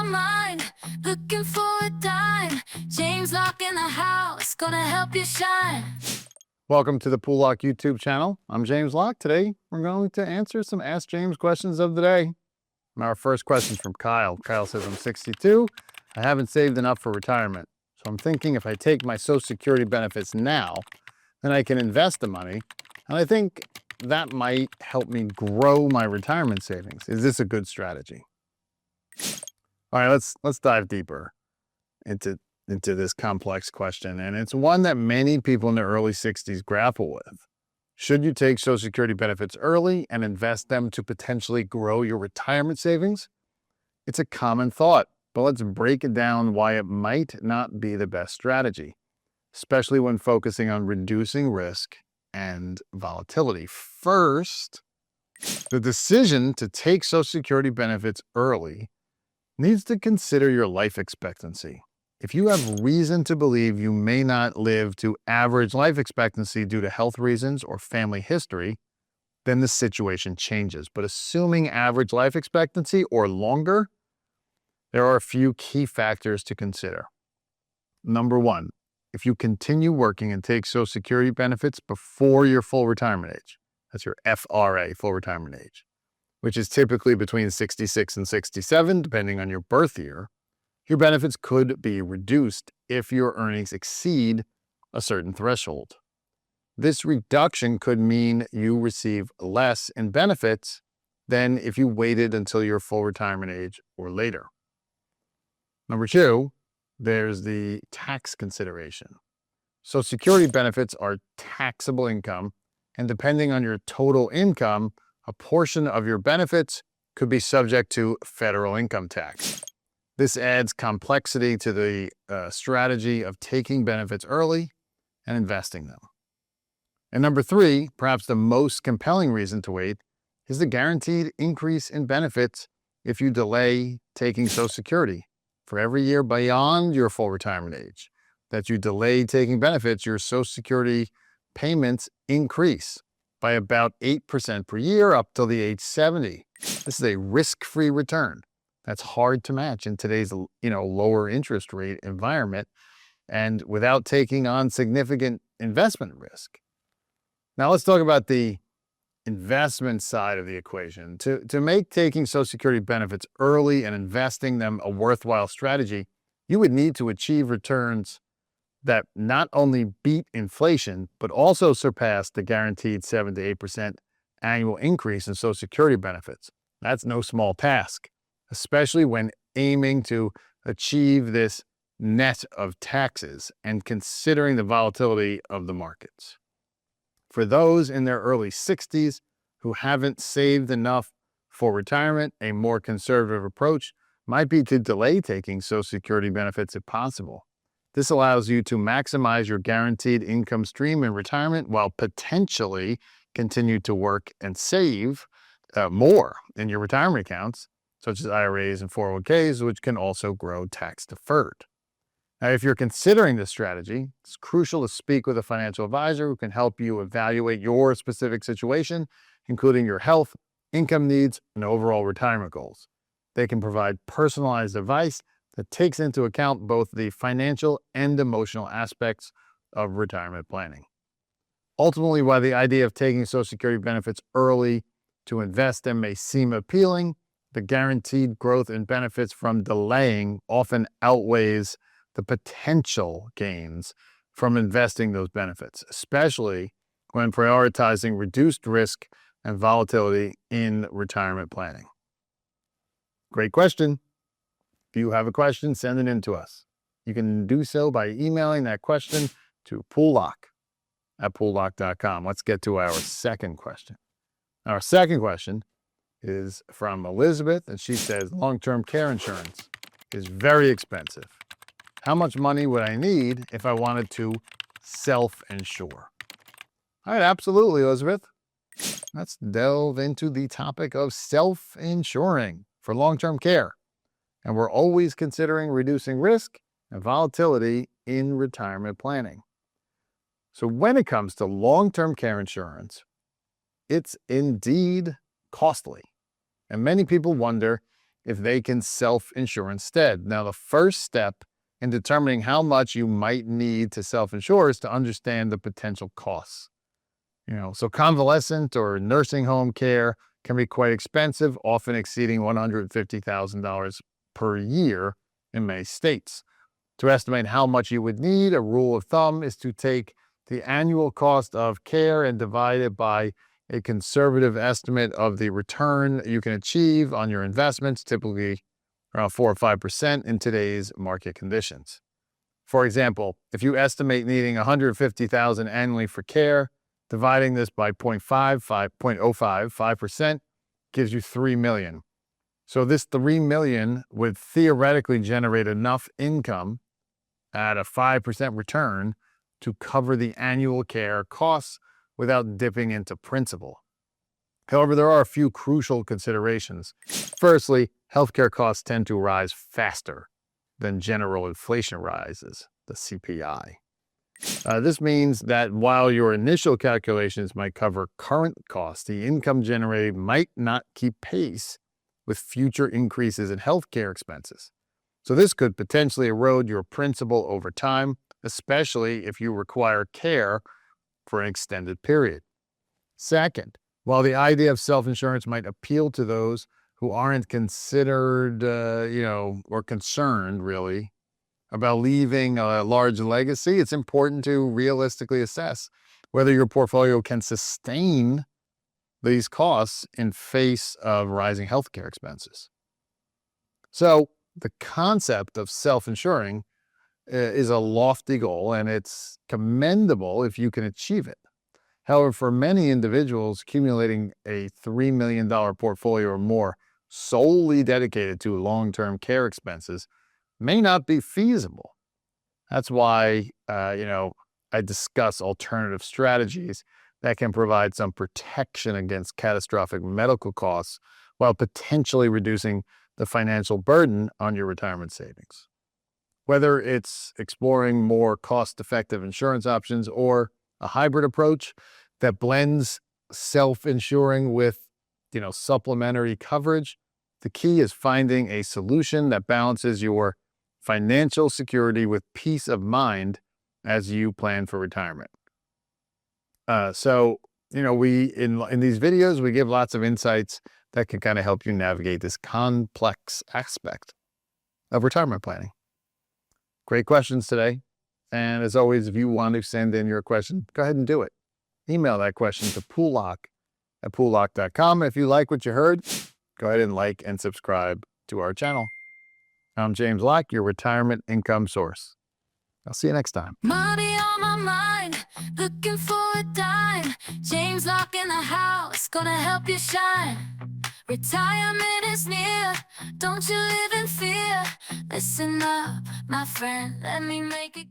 mind, looking for a dime. James Locke in the house, gonna help you shine. Welcome to the Pool Lock YouTube channel. I'm James Locke. Today, we're going to answer some Ask James questions of the day. And our first question is from Kyle. Kyle says, I'm 62. I haven't saved enough for retirement. So I'm thinking if I take my Social Security benefits now, then I can invest the money. And I think that might help me grow my retirement savings. Is this a good strategy? All right, let's dive deeper into this complex question. And it's one that many people in their early 60s grapple with. Should you take Social Security benefits early and invest them to potentially grow your retirement savings? It's a common thought, but let's break it down why it might not be the best strategy, especially when focusing on reducing risk and volatility. First, the decision to take Social Security benefits early needs to consider your life expectancy. If you have reason to believe you may not live to average life expectancy due to health reasons or family history, then the situation changes. But assuming average life expectancy or longer, there are a few key factors to consider. Number one, if you continue working and take Social Security benefits before your full retirement age, that's your FRA, full retirement age, which is typically between 66 and 67, depending on your birth year, your benefits could be reduced if your earnings exceed a certain threshold. This reduction could mean you receive less in benefits than if you waited until your full retirement age or later. Number two, there's the tax consideration. Social Security benefits are taxable income, and depending on your total income, a portion of your benefits could be subject to federal income tax. This adds complexity to the strategy of taking benefits early and investing them. And number three, perhaps the most compelling reason to wait, is the guaranteed increase in benefits if you delay taking Social Security. For every year beyond your full retirement age that you delay taking benefits, your Social Security payments increase by about 8% per year up till the age 70. This is a risk-free return. That's hard to match in today's, lower interest rate environment and without taking on significant investment risk. Now let's talk about the investment side of the equation. To make taking Social Security benefits early and investing them a worthwhile strategy, you would need to achieve returns that not only beat inflation, but also surpass the guaranteed 7 to 8% annual increase in Social Security benefits. That's no small task, especially when aiming to achieve this net of taxes and considering the volatility of the markets. For those in their early 60s who haven't saved enough for retirement, a more conservative approach might be to delay taking Social Security benefits if possible. This allows you to maximize your guaranteed income stream in retirement while potentially continue to work and save more in your retirement accounts, such as IRAs and 401ks, which can also grow tax deferred. Now, if you're considering this strategy, it's crucial to speak with a financial advisor who can help you evaluate your specific situation, including your health, income needs, and overall retirement goals. They can provide personalized advice that takes into account both the financial and emotional aspects of retirement planning. Ultimately, while the idea of taking Social Security benefits early to invest them may seem appealing, the guaranteed growth in benefits from delaying often outweighs the potential gains from investing those benefits, especially when prioritizing reduced risk and volatility in retirement planning. Great question. If you have a question, send it in to us. You can do so by emailing that question to poollock@poollock.com. Let's get to our second question. Our second question is from Elizabeth, and she says, long-term care insurance is very expensive. How much money would I need if I wanted to self-insure? All right, absolutely, Elizabeth. Let's delve into the topic of self-insuring for long-term care. And we're always considering reducing risk and volatility in retirement planning. So when it comes to long-term care insurance, it's indeed costly. And many people wonder if they can self-insure instead. Now, the first step in determining how much you might need to self-insure is to understand the potential costs. So convalescent or nursing home care can be quite expensive, often exceeding $150,000 per year in many states. To estimate how much you would need, a rule of thumb is to take the annual cost of care and divide it by a conservative estimate of the return you can achieve on your investments, typically around 4 or 5% in today's market conditions. For example, if you estimate needing $150,000 annually for care, dividing this by 0.05% gives you $3 million. So this $3 million would theoretically generate enough income at a 5% return to cover the annual care costs without dipping into principal. However, there are a few crucial considerations. Firstly, healthcare costs tend to rise faster than general inflation rises, the CPI. This means that while your initial calculations might cover current costs, the income generated might not keep pace with future increases in healthcare expenses. So this could potentially erode your principal over time, especially if you require care for an extended period. Second, while the idea of self-insurance might appeal to those who aren't considered, or concerned really about leaving a large legacy, it's important to realistically assess whether your portfolio can sustain these costs in face of rising healthcare expenses. So the concept of self-insuring is a lofty goal, and it's commendable if you can achieve it. However, for many individuals, accumulating a $3 million portfolio or more solely dedicated to long-term care expenses may not be feasible. That's why, I discuss alternative strategies that can provide some protection against catastrophic medical costs while potentially reducing the financial burden on your retirement savings. Whether it's exploring more cost-effective insurance options or a hybrid approach that blends self-insuring with, supplementary coverage, the key is finding a solution that balances your financial security with peace of mind as you plan for retirement. We in these videos, we give lots of insights that can kind of help you navigate this complex aspect of retirement planning. Great questions today. And as always, if you want to send in your question, go ahead and do it. Email that question to poollock@poollock.com. If you like what you heard, go ahead and like and subscribe to our channel. I'm James Locke, your retirement income source. I'll see you next time. Money on my mind, looking for a dime. James Locke in the house, gonna help you shine. Retirement is near, don't you live in fear. Listen up, my friend, let me make it clear.